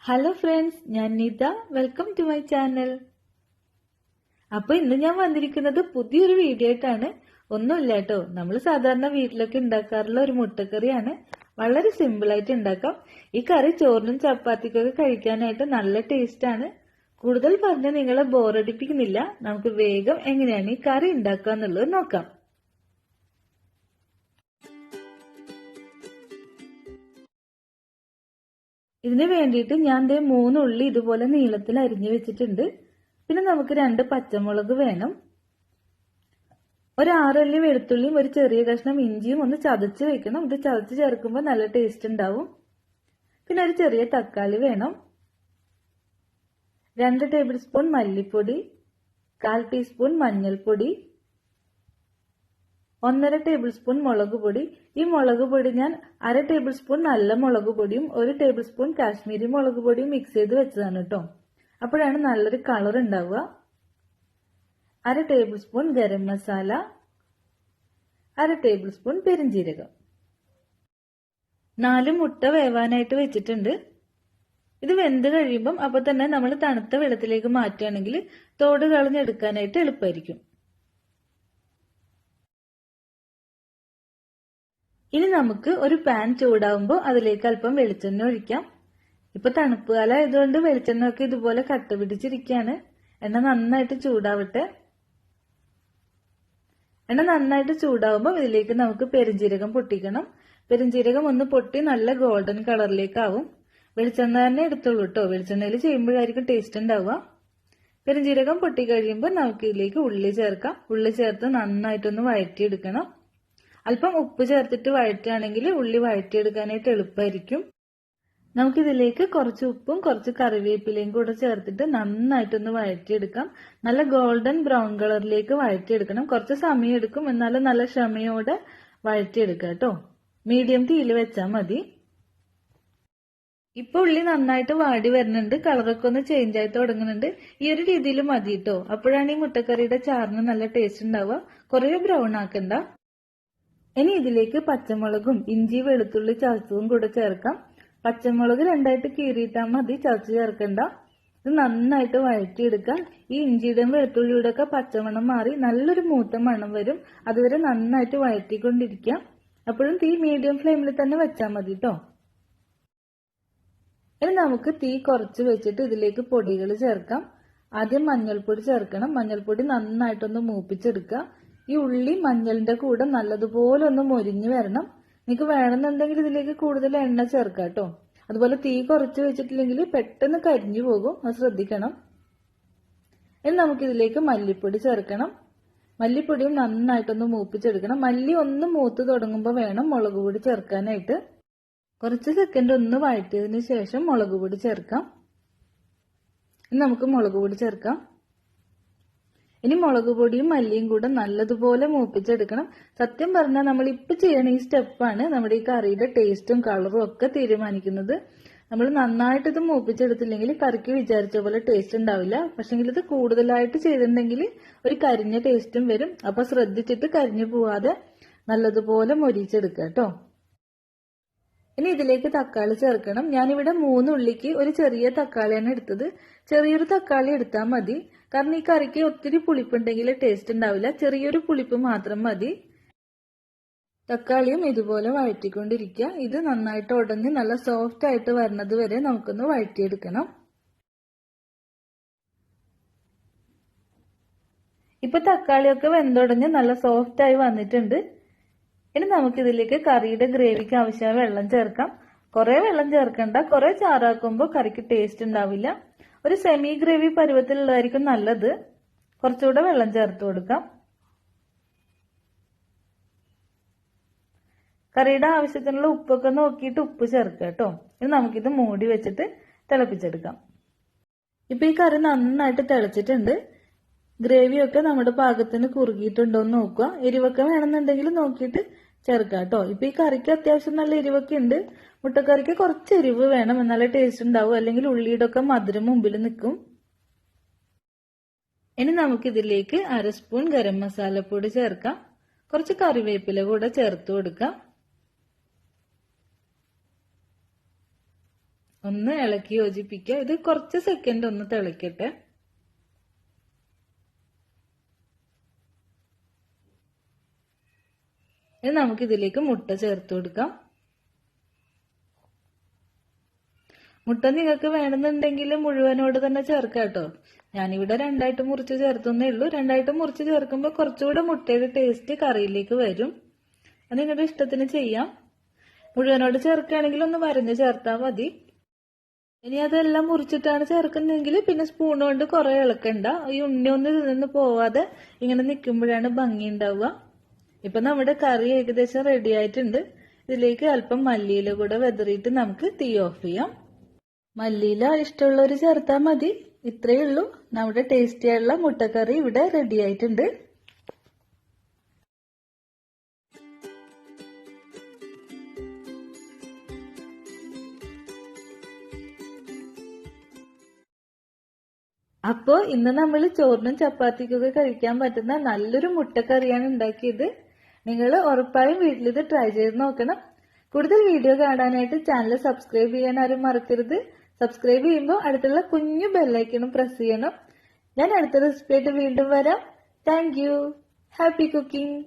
Hello friends, ഞാൻ Nitha. Welcome to my channel. അപ്പോൾ ഇന്ന് ഞാൻ വന്നിരിക്കുന്നത് പുതിയൊരു വീഡിയോ ആയിട്ടാണ്. ഒന്നുമില്ല കേട്ടോ, നമ്മൾ സാധാരണ വീട്ടിലൊക്കെ ഉണ്ടാക്കാറുള്ള ഒരു മുട്ടക്കറിയാണ്. വളരെ സിമ്പിൾ ആയിട്ട് ഉണ്ടാക്കാം. ഈ കറി ചോറിനും ചപ്പാത്തിക്കൊക്കെ കഴിക്കാനായിട്ട് നല്ല ടേസ്റ്റ് ആണ്. കൂടുതൽ പറഞ്ഞ് നിങ്ങളെ ബോറടിപ്പിക്കുന്നില്ല. നമുക്ക് വേഗം എങ്ങനെയാണ് ഈ കറി ഉണ്ടാക്കുക എന്നുള്ളത് നോക്കാം. ഇതിന് വേണ്ടിയിട്ട് ഞാൻ 3 ഉള്ളി ഇതുപോലെ നീളത്തിൽ അരിഞ്ഞു വെച്ചിട്ടുണ്ട്. പിന്നെ നമുക്ക് 2 പച്ചമുളക് വേണം. ഒരു 6 അല്ലി വെളുത്തുള്ളിയും ഒരു ചെറിയ കഷ്ണം ഇഞ്ചിയും ഒന്ന് ചതച്ച് വെക്കണം. ഇത് ചതച്ച് ചേർക്കുമ്പോൾ നല്ല ടേസ്റ്റ് ഉണ്ടാവും. പിന്നെ ഒരു ചെറിയ തക്കാളി വേണം. 2 ടേബിൾ സ്പൂൺ മല്ലിപ്പൊടി, 1/4 ടീസ്പൂൺ മഞ്ഞൾപ്പൊടി, 1.5 ടേബിൾ സ്പൂൺ മുളക് പൊടി. ഈ മുളക് പൊടി ഞാൻ 1/2 ടേബിൾ സ്പൂൺ നല്ല മുളക് പൊടിയും 1 ടേബിൾ സ്പൂൺ കാശ്മീരി മുളക് പൊടിയും മിക്സ് ചെയ്ത് വെച്ചതാണ് കേട്ടോ. അപ്പോഴാണ് നല്ലൊരു കളർ ഉണ്ടാവുക. 1/2 table spoon garam masala, 1/2 table spoon പെരിഞ്ജീരകം. 4 മുട്ട വേവാനായിട്ട് വെച്ചിട്ടുണ്ട്. ഇത് വെന്ത് കഴിയുമ്പം അപ്പോൾ തന്നെ നമ്മൾ തണുത്ത വെള്ളത്തിലേക്ക് മാറ്റുകയാണെങ്കിൽ തോട് കളഞ്ഞെടുക്കാനായിട്ട് എളുപ്പമായിരിക്കും. ഇനി നമുക്ക് ഒരു പാൻ ചൂടാവുമ്പോൾ അതിലേക്ക് അല്പം വെളിച്ചെണ്ണ ഒഴിക്കാം. ഇപ്പൊ തണുപ്പ് കാലം ആയതുകൊണ്ട് വെളിച്ചെണ്ണ ഒക്കെ ഇതുപോലെ കട്ട പിടിച്ചിരിക്കുകയാണ്. എണ്ണ നന്നായിട്ട് ചൂടാവട്ടെ. എണ്ണ നന്നായിട്ട് ചൂടാവുമ്പോൾ ഇതിലേക്ക് നമുക്ക് പെരിഞ്ജീരകം പൊട്ടിക്കണം. പെരിഞ്ജീരകം ഒന്ന് പൊട്ടി നല്ല ഗോൾഡൻ കളറിലേക്കാവും. വെളിച്ചെണ്ണ തന്നെ എടുത്തോളൂ കേട്ടോ. വെളിച്ചെണ്ണയിൽ ചെയ്യുമ്പോഴായിരിക്കും ടേസ്റ്റ് ഉണ്ടാവുക. പെരിഞ്ജീരകം പൊട്ടി കഴിയുമ്പോൾ നമുക്ക് ഇതിലേക്ക് ഉള്ളി ചേർക്കാം. ഉള്ളി ചേർത്ത് നന്നായിട്ടൊന്ന് വഴറ്റിയെടുക്കണം. അല്പം ഉപ്പ് ചേർത്തിട്ട് വഴറ്റുകയാണെങ്കിൽ ഉള്ളി വഴറ്റിയെടുക്കാനായിട്ട് എളുപ്പമായിരിക്കും. നമുക്കിതിലേക്ക് കുറച്ച് ഉപ്പും കുറച്ച് കറിവേപ്പിലയും കൂടെ ചേർത്തിട്ട് നന്നായിട്ടൊന്ന് വഴറ്റിയെടുക്കാം. നല്ല ഗോൾഡൻ ബ്രൗൺ കളറിലേക്ക് വഴറ്റിയെടുക്കണം. കുറച്ച് സമയം എടുക്കും, എന്നാലും നല്ല ക്ഷമയോടെ വഴറ്റിയെടുക്കാം കേട്ടോ. മീഡിയം തീയിൽ വെച്ചാൽ മതി. ഇപ്പൊ ഉള്ളി നന്നായിട്ട് വാടി വരുന്നുണ്ട്. കളറൊക്കെ ഒന്ന് ചേഞ്ച് ആയി തുടങ്ങുന്നുണ്ട്. ഈ ഒരു രീതിയിൽ മതി കേട്ടോ. അപ്പോഴാണ് ഈ മുട്ടക്കറിയുടെ ചാറിന് നല്ല ടേസ്റ്റ് ഉണ്ടാവുക. കുറേ ബ്രൗൺ ആക്കണ്ട. ഇനി ഇതിലേക്ക് പച്ചമുളകും ഇഞ്ചി വെളുത്തുള്ളി ചതച്ചതും കൂടെ ചേർക്കാം. പച്ചമുളക് 2ആയിട്ട് കീറിയിട്ടാൽ മതി, ചതച്ച് ചേർക്കണ്ട. ഇത് നന്നായിട്ട് വഴറ്റിയെടുക്കാം. ഈ ഇഞ്ചിയുടെയും വെളുത്തുള്ളിയുടെ ഒക്കെ പച്ചമണം മാറി നല്ലൊരു മൂത്ത മണം വരും. അതുവരെ നന്നായിട്ട് വഴറ്റിക്കൊണ്ടിരിക്കാം. അപ്പോഴും തീ മീഡിയം ഫ്ലെയിമിൽ തന്നെ വെച്ചാൽ മതി കേട്ടോ. ഇനി നമുക്ക് തീ കുറച്ച് വെച്ചിട്ട് ഇതിലേക്ക് പൊടികൾ ചേർക്കാം. ആദ്യം മഞ്ഞൾപ്പൊടി ചേർക്കണം. മഞ്ഞൾപ്പൊടി നന്നായിട്ടൊന്ന് മൂപ്പിച്ചെടുക്കുക. ഈ ഉള്ളി മഞ്ഞളിന്റെ കൂടെ നല്ലതുപോലെ ഒന്ന് മൊരിഞ്ഞു വരണം. നിങ്ങൾക്ക് വേണമെന്നുണ്ടെങ്കിൽ ഇതിലേക്ക് കൂടുതൽ എണ്ണ ചേർക്കാം കേട്ടോ. അതുപോലെ തീ കുറച്ച് വെച്ചിട്ടില്ലെങ്കിൽ പെട്ടെന്ന് കരിഞ്ഞു പോകും, അത് ശ്രദ്ധിക്കണം. ഇനി നമുക്കിതിലേക്ക് മല്ലിപ്പൊടി ചേർക്കണം. മല്ലിപ്പൊടിയും നന്നായിട്ടൊന്ന് മൂപ്പിച്ചെടുക്കണം. മല്ലി ഒന്ന് മൂത്ത് തുടങ്ങുമ്പോൾ വേണം മുളക് പൊടി ചേർക്കാനായിട്ട്. കുറച്ച് സെക്കൻഡ് ഒന്ന് വഴറ്റിയതിന് ശേഷം മുളക് പൊടി ചേർക്കാം. ഇനി നമുക്ക് മുളക് പൊടി ചേർക്കാം. ഇനി മുളക് പൊടിയും മല്ലിയും കൂടെ നല്ലതുപോലെ മൂപ്പിച്ചെടുക്കണം. സത്യം പറഞ്ഞാൽ നമ്മൾ ഇപ്പൊ ചെയ്യണ ഈ സ്റ്റെപ്പാണ് നമ്മുടെ ഈ കറിയുടെ ടേസ്റ്റും കളറും ഒക്കെ തീരുമാനിക്കുന്നത്. നമ്മൾ നന്നായിട്ട് ഇത് മൂപ്പിച്ചെടുത്തില്ലെങ്കിൽ കറിക്ക് വിചാരിച്ച പോലെ ടേസ്റ്റ് ഉണ്ടാവില്ല. പക്ഷെങ്കിൽ ഇത് കൂടുതലായിട്ട് ചെയ്തിട്ടുണ്ടെങ്കിൽ ഒരു കരിഞ്ഞ ടേസ്റ്റും വരും. അപ്പൊ ശ്രദ്ധിച്ചിട്ട് കരിഞ്ഞു പോവാതെ നല്ലതുപോലെ മൊരിച്ചെടുക്കുക കേട്ടോ. ഇനി ഇതിലേക്ക് തക്കാളി ചേർക്കണം. ഞാനിവിടെ 3 ഉള്ളിക്ക് ഒരു ചെറിയ തക്കാളിയാണ് എടുത്തത്. ചെറിയൊരു തക്കാളി എടുത്താൽ മതി. കാരണം ഈ കറിക്ക് ഒത്തിരി പുളിപ്പുണ്ടെങ്കിൽ ടേസ്റ്റ് ഉണ്ടാവില്ല. ചെറിയൊരു പുളിപ്പ് മാത്രം മതി. തക്കാളിയും ഇതുപോലെ വഴറ്റിക്കൊണ്ടിരിക്കുക. ഇത് നന്നായിട്ട് ഉടഞ്ഞ് നല്ല സോഫ്റ്റ് ആയിട്ട് വരുന്നത് വരെ നമുക്കൊന്ന് വഴറ്റിയെടുക്കണം. ഇപ്പൊ തക്കാളിയൊക്കെ വെന്തുടഞ്ഞ് നല്ല സോഫ്റ്റ് ആയി വന്നിട്ടുണ്ട്. ഇനി നമുക്കിതിലേക്ക് കറിയുടെ ഗ്രേവിക്ക് ആവശ്യമായ വെള്ളം ചേർക്കാം. കുറെ വെള്ളം ചേർക്കണ്ട. കുറെ ചാറാക്കുമ്പോൾ കറിക്ക് ടേസ്റ്റ് ഉണ്ടാവില്ല. ഒരു സെമി ഗ്രേവി പരുവത്തിലുള്ളതായിരിക്കും നല്ലത്. കുറച്ചുകൂടെ വെള്ളം ചേർത്ത് കൊടുക്കാം. കറിയുടെ ആവശ്യത്തിനുള്ള ഉപ്പൊക്കെ നോക്കിയിട്ട് ഉപ്പ് ചേർക്കുക കേട്ടോ. ഇനി നമുക്കിത് മൂടി വെച്ചിട്ട് തിളപ്പിച്ചെടുക്കാം. ഇപ്പൊ ഈ കറി നന്നായിട്ട് തിളച്ചിട്ടുണ്ട്. ഗ്രേവിയൊക്കെ നമ്മുടെ പാകത്തിന് കുറുകിയിട്ടുണ്ടോ എന്ന് നോക്കുക. എരിവൊക്കെ വേണമെന്നുണ്ടെങ്കിൽ നോക്കിയിട്ട് ചേർക്കാം കേട്ടോ. ഇപ്പൊ ഈ കറിക്ക് അത്യാവശ്യം നല്ല എരിവൊക്കെ ഉണ്ട്. മുട്ടക്കറിക്ക് കുറച്ച് എരിവ് വേണം, എന്നാലേ ടേസ്റ്റ് ഉണ്ടാവും. അല്ലെങ്കിൽ ഉള്ളിയുടെ ഒക്കെ മധുരം മുമ്പിൽ നിൽക്കും. ഇനി നമുക്കിതിലേക്ക് 1/2 സ്പൂൺ ഗരം മസാലപ്പൊടി ചേർക്കാം. കുറച്ച് കറിവേപ്പില കൂടെ ചേർത്ത് കൊടുക്കാം. ഒന്ന് ഇളക്കി യോജിപ്പിക്കുക. ഇത് കുറച്ച് സെക്കൻഡ് ഒന്ന് തിളക്കട്ടെ. ഇനി നമുക്ക് ഇതിലേക്ക് മുട്ട ചേർത്ത് കൊടുക്കാം. മുട്ട നിങ്ങൾക്ക് വേണമെന്നുണ്ടെങ്കിൽ മുഴുവനോട് തന്നെ ചേർക്കാം കേട്ടോ. ഞാനിവിടെ രണ്ടായിട്ട് മുറിച്ച് ചേർത്തുന്നേ ഉള്ളൂ. രണ്ടായിട്ട് മുറിച്ച് ചേർക്കുമ്പോൾ കുറച്ചുകൂടെ മുട്ടയുടെ ടേസ്റ്റ് കറിയിലേക്ക് വരും. അത് നിങ്ങളുടെ ഇഷ്ടത്തിന് ചെയ്യാം. മുഴുവനോട് ചേർക്കുകയാണെങ്കിൽ ഒന്ന് വരഞ്ഞ് ചേർത്താൽ മതി. ഇനി അതെല്ലാം മുറിച്ചിട്ടാണ് ചേർക്കുന്നതെങ്കിൽ പിന്നെ സ്പൂൺ കൊണ്ട് കുറെ ഇളക്കണ്ട. ഈ ഉണ്ണി ഒന്ന് ഇതിൽ നിന്ന് പോവാതെ ഇങ്ങനെ നിൽക്കുമ്പോഴാണ് ഭംഗി ഉണ്ടാവുക. ഇപ്പൊ നമ്മുടെ കറി ഏകദേശം റെഡി ആയിട്ടുണ്ട്. ഇതിലേക്ക് അല്പം മല്ലിയില കൂടെ വെതറിയിട്ട് നമുക്ക് തീ ഓഫ് ചെയ്യാം. മല്ലിയില ഇഷ്ടമുള്ളവർ ചേർത്താൽ മതി. ഇത്രയേ ഉള്ളൂ. നമ്മുടെ ടേസ്റ്റി ആയിട്ടുള്ള മുട്ടക്കറി ഇവിടെ റെഡി ആയിട്ടുണ്ട്. അപ്പോ ഇന്ന് നമ്മൾ ചോറിനും ചപ്പാത്തിക്കൊക്കെ കഴിക്കാൻ പറ്റുന്ന നല്ലൊരു മുട്ടക്കറിയാണ് ഉണ്ടാക്കിയത്. നിങ്ങൾ ഉറപ്പായും വീട്ടിലിത് ട്രൈ ചെയ്ത് നോക്കണം. കൂടുതൽ വീഡിയോ കാണാനായിട്ട് ചാനൽ സബ്സ്ക്രൈബ് ചെയ്യാൻ ആരും മറക്കരുത്. സബ്സ്ക്രൈബ് ചെയ്യുമ്പോൾ അടുത്തുള്ള കുഞ്ഞു ബെല്ലൈക്കണും പ്രസ് ചെയ്യണം. ഞാൻ അടുത്ത റെസിപ്പി ആയിട്ട് വീണ്ടും വരാം. Thank you. Happy cooking.